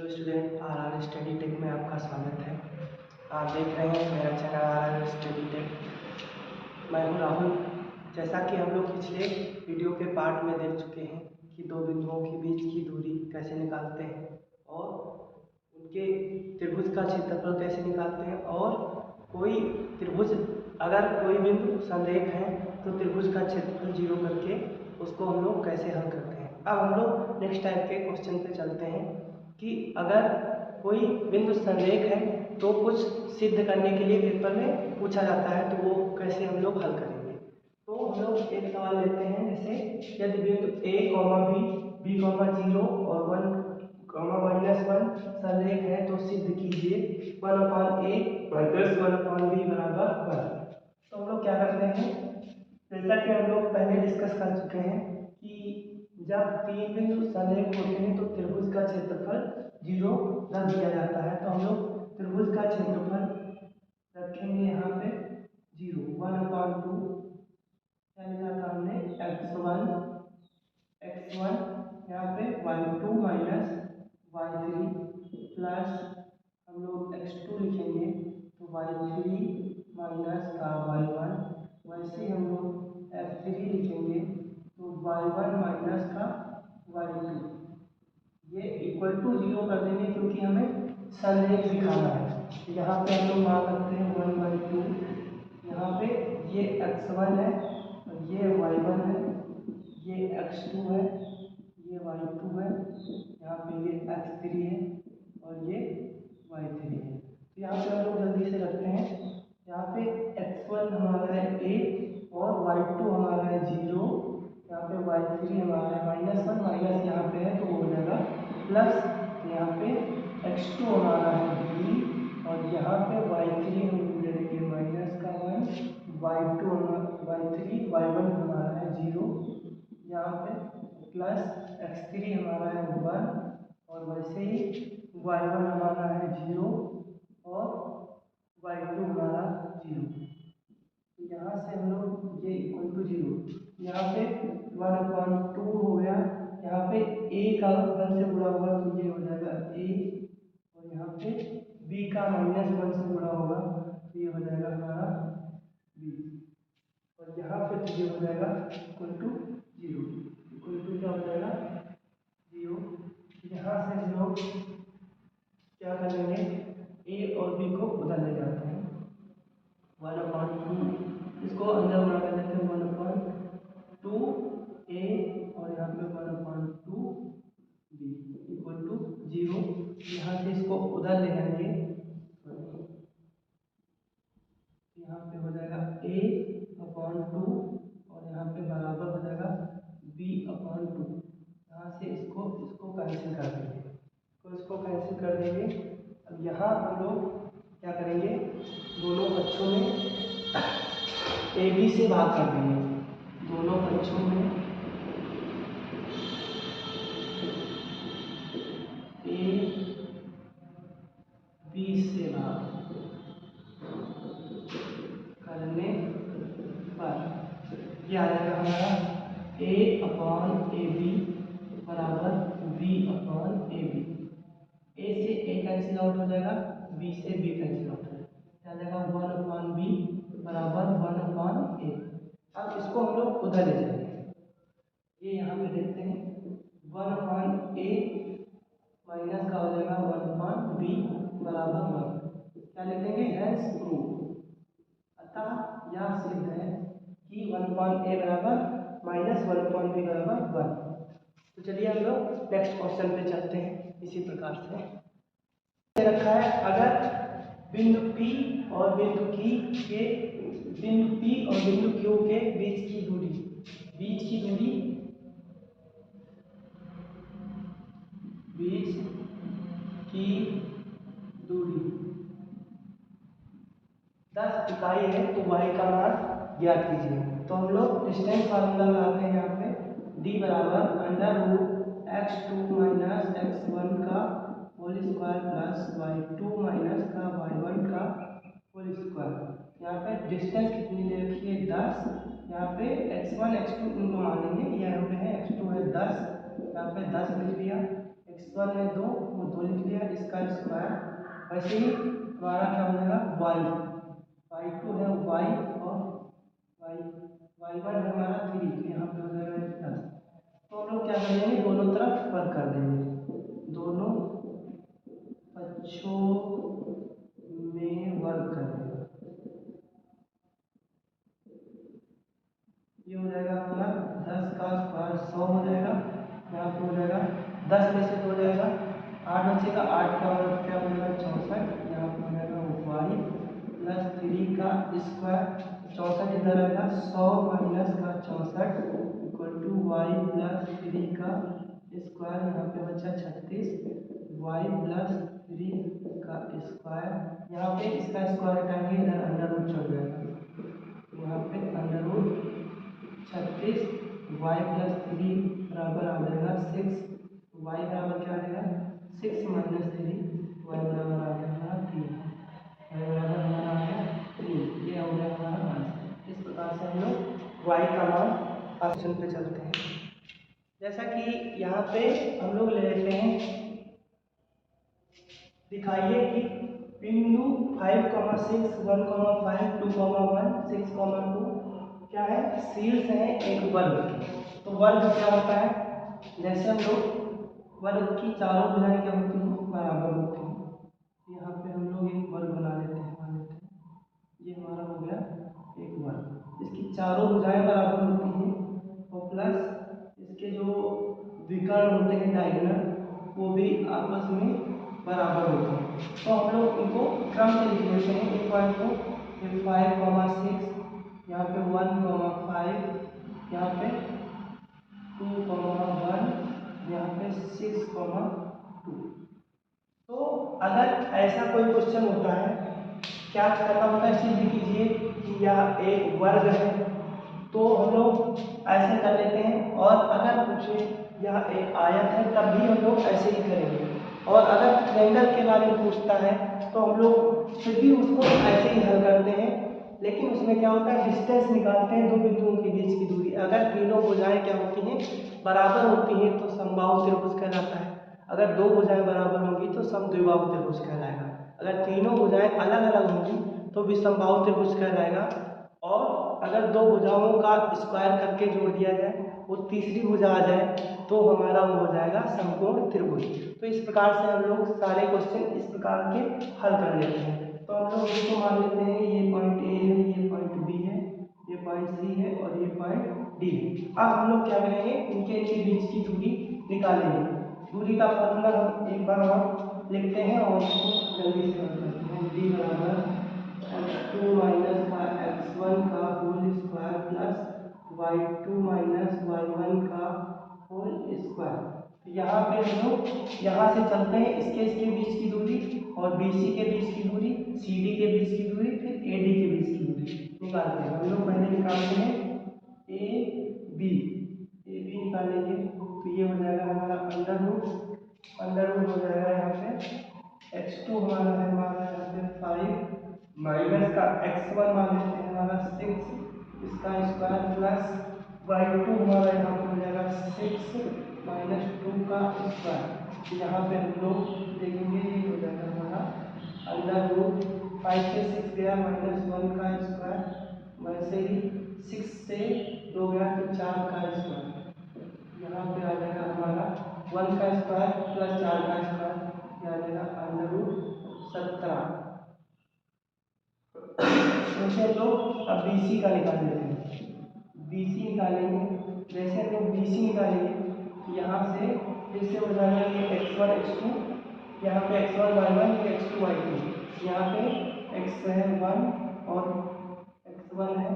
Hello student, R study tech में आपका स्वागत है। आप देख रहे हैं मेरा चैनल आर स्टडी टेक। मैं हूं राहुल। जैसा कि हम लोग पिछले वीडियो के पार्ट में देख चुके हैं कि दो बिंदुओं के बीच की दूरी कैसे निकालते हैं और उनके त्रिभुज का क्षेत्रफल कैसे निकालते हैं, और कोई त्रिभुज अगर कोई बिंदु संरेख है तो त्रिभुज का क्षेत्रफल जीरो करके उसको हम लोग कैसे हल करते हैं। अब हम लोग नेक्स्ट टाइप के क्वेश्चन पे चलते हैं कि अगर कोई बिंदु संरेख है तो कुछ सिद्ध करने के लिए पेपर में पूछा जाता है, तो वो कैसे हम लोग हल करेंगे। तो हम लोग एक सवाल लेते हैं, जैसे यदि बिंदु a, b, b, 0 और 1, -1 संरेख है तो सिद्ध कीजिए 1/a + 1/b बराबर 1। तो हम लोग क्या करते हैं, जैसा कि हम लोग पहले डिस्कस कर चुके हैं कि जब तीन बिंदु संरेख होते हैं तो त्रिभुज का क्षेत्रफल 0 रख दिया जाता है। तो हम लोग त्रिभुज का क्षेत्रफल रखेंगे यहाँ पे 0, 1/2 क्या लिखा था हमने, x1 यहाँ पे y2 - y3 प्लस हम लोग x2 लिखेंगे तो y3 माइनस का y1। वैसे हम लोग f3 लिखेंगे तो y1 माइनस का y2। ये इक्वल टू 0 कर देंगे क्योंकि हमें संरेख दिखाना है। यहाँ पे हम लोग मान सकते हैं 1/2। यहाँ पे ये x1 है और ये y1 है, ये x2 है, ये y2 है, यहाँ पे ये x3 है और ये y3 है। तो यहाँ पे हम लोग जल्दी से रखते हैं। यहाँ पे x1 हमारा है a और y2 हमारा है 0, यहाँ पे y3 हमारा है -1 माइनस यहाँ पे है तो हो जाएगा प्लस, यहाँ पे x2 हमारा है b और यहाँ पे y3 हम ले लेंगे -1, y1 हमारा है 0, यहाँ पे प्लस x3 हमारा है 1 और वैसे ही y1 हमारा है 0 और y2 हमारा 0। यहाँ से हम लोग ये इक्वल टू 0, यहाँ पे 1/2 हो गया, यहाँ पे a का 1 से गुणा होगा तो ये हो जाएगा a और यहाँ पे b का -1 से गुणा होगा तो ये हो जाएगा हमारा b और यहाँ पे तो ये हो जाएगा इक्वल टू 0, इक्वल टू क्या हो जाएगा 0। यहाँ से हम लोग क्या करेंगे, a और b को उधर ले जाते हैं 1/2, इसको अंदर बना कर देते हैं 1/2 a और यहाँ पे 1/2 b इक्वल टू 0। यहाँ से इसको उधर ले जाएंगे, यहाँ पे हो जाएगा a/2 और यहाँ पे बराबर हो जाएगा b/2। यहाँ से इसको कैंसिल कर देंगे, तो इसको कैंसिल कर देंगे। अब यहाँ हम लोग क्या करेंगे, दोनों पक्षों में ए बी से भाग कर देंगे, दोनों पक्षों में ए बी से भाग करने पर यह आ जाएगा हमारा a/ab बराबर b/ab। ए से ए कैंसिल आउट हो जाएगा, बी से बी कैंसिल आउट हो जाएगा, आ जाएगा 1/b बराबर 1/a। अब इसको हम लोग उधर ले जाएंगे, ये यहाँ पे देखते हैं 1/a माइनस का हो जाएगा 1/b बराबर 1। क्या लिखेंगे, हेंस प्रूव, अतः यह सिद्ध है कि 1/a बराबर -1/b बराबर 1। तो चलिए हम लोग नेक्स्ट क्वेश्चन पे चलते हैं। इसी प्रकार से रखा है, अगर बिंदु P और बिंदु Q के बीच की दूरी दूरी 10 इकाई है तो y का मान ज्ञात कीजिए। तो हम लोग डिस्टेंस फार्मूला लगाते हैं, यहाँ पे d बराबर √x2 - x1 का whole square plus y2 minus का y1 का होल स्क्वायर। यहाँ पे डिस्टेंस कितनी ले रखी है, 10। यहाँ पे x1 x2 इनको मानेंगे, यहाँ पे है x2 है 10, यहाँ पे 10 लिख दिया, x1 है 2, वो 2 लिख लिया, इसका स्क्वायर। वैसे ही हमारा क्या हो जाएगा y2 है y, और y1 है हमारा 3, तो यहाँ पे हो जाएगा 10। तो हम लोग क्या करेंगे, दोनों तरफ वर्क कर देंगे, दोनों पक्षों में वर्क कर देंगे। ये हो जाएगा हमारा 10 का स्क्वायर 100 हो जाएगा, यहाँ पे हो जाएगा 10 में से 2 हो जाएगा, 8 बचेगा, 8 का और क्या हो जाएगा 64, यहाँ पे हो जाएगा y प्लस 3 का स्क्वायर, 64 इधर आएगा, 100 माइनस का 64 इक्वल टू वाई प्लस 3 का स्क्वायर, यहाँ पे बचा 36, y प्लस 3 का स्क्वायर, यहाँ पे इसका स्क्वायर हटाएंगे, इधर अंडर रूट चल जाएगा, यहाँ पे अंडर रूट 36, y प्लस 3 बराबर आ जाएगा 6, y बराबर क्या आ जाएगा 6 माइनस 3, y बराबर आ गया हमारा 3, y बराबर हमारा आ गया 3। ये हो गया हमारा आंसर। इस प्रकार से हम लोग y का मान ऑप्शन पे चलते हैं। जैसा कि यहाँ पे हम लोग ले लेते हैं, दिखाइए कि बिंदु 5, 6, 1, 5, 2, 1, 6, 2 क्या है, शीर्ष है एक वर्ग की। तो वर्ग क्या होता है, जैसे हम लोग वर्ग की चारों भुजाएं क्या होती हैं, बराबर होती हैं। यहाँ पे हम लोग एक वर्ग बना लेते हैं, मान लेते हैं ये हमारा हो गया एक वर्ग, इसकी चारों भुजाएं बराबर होती हैं, और प्लस इसके जो विकर्ण होते हैं डायगोनल, वो भी आपस में बराबर होते हैं। तो हम लोग इनको क्रम से लिख लेते हैं, एक पॉइंट को 5, 6, यहाँ पे 1, 5, यहाँ पे 2, 1, यहाँ पे 6, 2। तो अगर ऐसा कोई क्वेश्चन होता है, क्या करना होता है, सिद्ध कीजिए कि यह एक वर्ग है, तो हम लोग ऐसे कर लेते हैं। और अगर पूछे यह एक आयत है, तब भी हम लोग ऐसे ही करेंगे। और अगर ट्रायंगल के बारे में पूछता है, तो हम लोग फिर भी उसको ऐसे ही हल करते हैं, लेकिन उसमें क्या होता है, डिस्टेंस निकालते हैं दो बिंदुओं के बीच की दूरी। अगर तीनों भुजाएं क्या होती हैं, बराबर होती हैं, तो समबाहु त्रिभुज कहलाता है। अगर दो भुजाएं बराबर होंगी तो समद्विबाहु त्रिभुज कहलाएगा। अगर तीनों भुजाएं अलग अलग होंगी तो विषमबाहु त्रिभुज कहलाएगा। और अगर दो भुजाओं का स्क्वायर करके जोड़ दिया जाए, वो तीसरी भुजा आ जाए, तो हमारा वो हो जाएगा समकोण त्रिभुज। तो इस प्रकार से हम लोग सारे क्वेश्चन इस प्रकार के हल कर लेते हैं। तो हम लोग इसको मान लेते हैं, ये पॉइंट ए है, ये पॉइंट बी है, ये पॉइंट सी है, और ये पॉइंट डी है। अब हम लोग क्या करेंगे, इनके बीच की दूरी निकालेंगे। दूरी का फॉर्मूला हम एक बार और लिखते हैं और इसको जल्दी से हल करते हैं। डी बराबर x2 माइनस का x1 का whole square plus y2 minus y1 का होल स्क्वायर। यहाँ पे हम लोग यहाँ से चलते हैं, इसके बीच की दूरी और BC के बीच की दूरी, CD के बीच की दूरी, फिर AD के बीच की दूरी निकालते हैं। हम लोग पहले निकालते हैं AB निकालेंगे, तो ये हो जाएगा हमारा अंडर रूट हो जाएगा यहाँ पे x2 हमारा यहाँ पे 5 माइनस का x1 मान लेते हैं हमारा 6, इसका स्क्वायर प्लस y2 हमारा यहाँ पे हो जाएगा 6 माइनस 2 का स्क्वायर। यहाँ पे हम लोग देखेंगे, ये हो जाएगा हमारा अंडर रूट 5 से 6 गया माइनस 1 का स्क्वायर, वैसे ही 6 से 2 गया तो 4 का स्क्वायर। यहाँ पे आ जाएगा हमारा 1 का स्क्वायर प्लस 4 का स्क्वायर, ये आ जाएगा अंडर रूट 17। जैसे हम लोग अब BC का निकाल लेते हैं, BC निकालेंगे। जैसे हम लोग BC निकालेंगे, यहाँ से फिर से हो जाएगा ये x1 x2, यहाँ पे x1 y1, ये x2 y2, यहाँ पे x है 1 और x1 है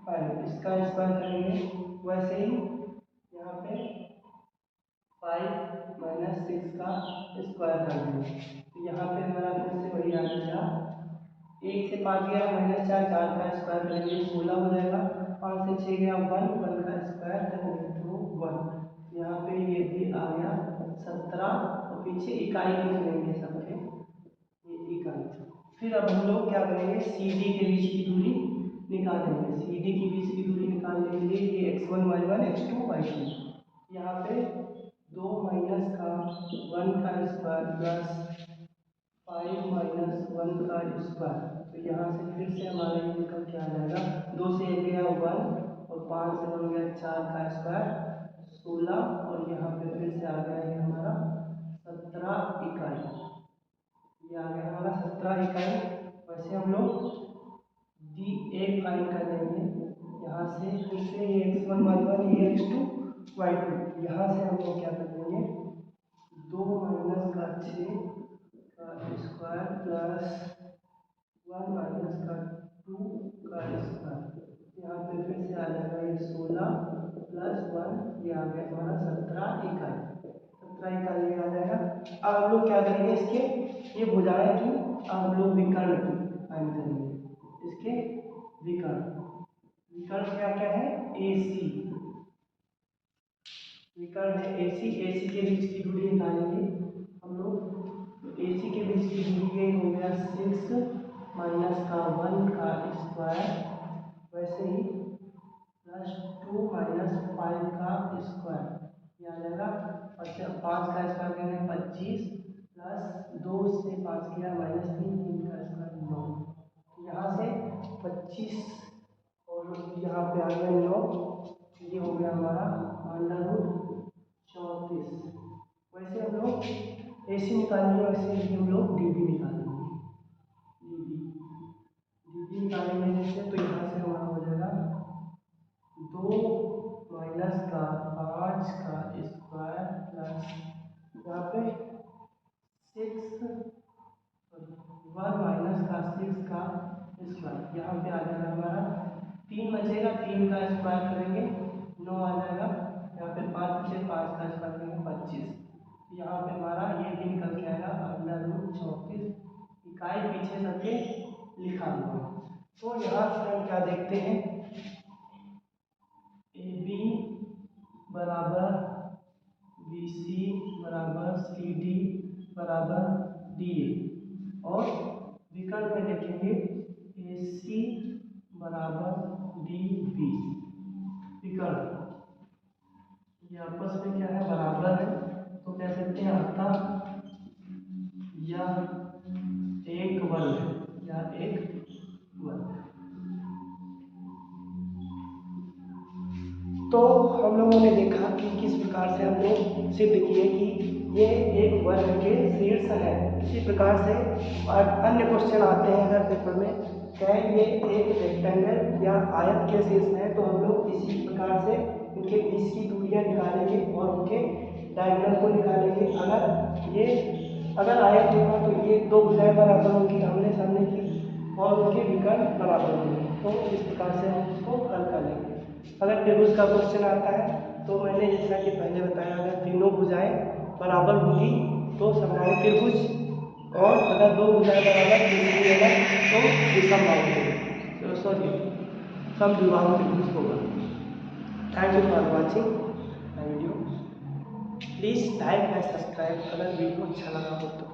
5, इसका स्क्वायर करेंगे। वैसे ही यहाँ पे 5 माइनस 6 का स्क्वायर कर देंगे, तो यहाँ पे हमारा फिर से वही आ जाएगा, 1 से 5 गया माइनस 4, 4 का स्क्वायर करेंगे 16 हो जाएगा, 5 से 6 गया 1, 1 का स्क्वायर करेंगे तो 1, यहाँ पे ये भी आ गया 17, और पीछे इकाई लिख लेंगे सबके, ये इकाई। फिर अब हम लोग क्या करेंगे, CD के बीच की दूरी निकालेंगे। CD के बीच की दूरी निकालने के लिए ये x1 y1 x2 y2, यहाँ पे 2 माइनस का 1 का स्क्वायर प्लस 5 माइनस 1 का स्क्वायर। तो यहाँ से फिर से हमारा ये निकल के आ जाएगा, 2 से 1 गया 1 और 5 से 1 गया 4 का स्क्वायर 16 और यहाँ पे फिर से आ गया ये हमारा 17 इकाई। ये आ गया हमारा 17 इकाई। वैसे हम लोग d1 फाइंड कर लेंगे। यहाँ से फिर से ये x1 y1 ये x2 y2। यहाँ से हम लोग क्या कर देंगे, 2 माइनस का 6 का स्क्वायर प्लस 1 माइनस का 2 का स्क्वायर। यहाँ पे फिर से आ जाएगा ये 16 प्लस 1, ये आ गया हमारा 17 इकाई। 17 इकाई ये आ जाएगा। अब हम लोग क्या करेंगे, इसके ये भुजाएं की अब हम लोग विकर्ण फाइंड करेंगे। इसके विकर्ण क्या क्या है, AC विकर्ण है AC। AC के बीच की दूरी निकालेंगे हम लोग। AC के बीच की दूरी ये हो गया 6 माइनस का 1 का स्क्वायर, वैसे ही प्लस 2 माइनस 5 का स्क्वायर, ये आ जाएगा 5 का स्क्वायर करेंगे 25 प्लस 2 से 5 किया माइनस 3 का स्क्वायर 9। यहाँ से 25 और यहाँ पे आ गया 9, ये हो गया हमारा √34। वैसे हम लोग AC निकालेंगे, वैसे ही हम लोग DB निकालेंगे। DB निकालेंगे जैसे, तो यहाँ से हमारा हो जाएगा 2 माइनस का 5 का स्क्वायर प्लस यहाँ पे 1 माइनस का 6 का स्क्वायर। यहाँ पे आ जाएगा हमारा 3 बचेगा, 3 का स्क्वायर करेंगे 9 आ जाएगा। यहाँ पे 5 बचे, 5 का स्क्वायर करेंगे 25। यहाँ पे हमारा ये भी निकल के आएगा √34 इकाई पीछे सबके लिखा हुआ। तो यहाँ से हम क्या देखते हैं, AB बराबर BC बराबर CD बराबर DA और विकर्ण में लिखेंगे AC बराबर DB। विकर्ण ये आपस में क्या है, बराबर है, तो कह सकते हैं अतः यह एक वर्ग है, यह एक वर्ग है। तो हम लोगों ने देखा कि किस प्रकार से हम लोग सिद्ध किए कि ये एक वर्ग के शीर्ष है। इसी प्रकार से और अन्य क्वेश्चन आते हैं अगर पेपर में, क्या ये एक रेक्टेंगल या आयत के शीर्ष है, तो हम लोग इसी प्रकार से उनके बीच की दूरियां निकालेंगे और उनके डायगोनल को निकालेंगे। अगर आयत होगा तो ये 2 भुजाएं बराबर होंगी आमने सामने की और उनके विकर्ण बराबर होंगे। तो इस प्रकार से हम इसको हल कर लेंगे। अगर त्रिभुज का क्वेश्चन आता है तो मैंने जैसा कि पहले बताया, अगर तीनों भुजाएं बराबर होंगी तो समबाहु त्रिभुज, और अगर 2 भुजाएं बराबर होगा तो विषमबाहु त्रिभुज, समद्विबाहु त्रिभुज होगा। Thank you for watching my video. Please like and subscribe अगर वीडियो अच्छा लगा हो तो।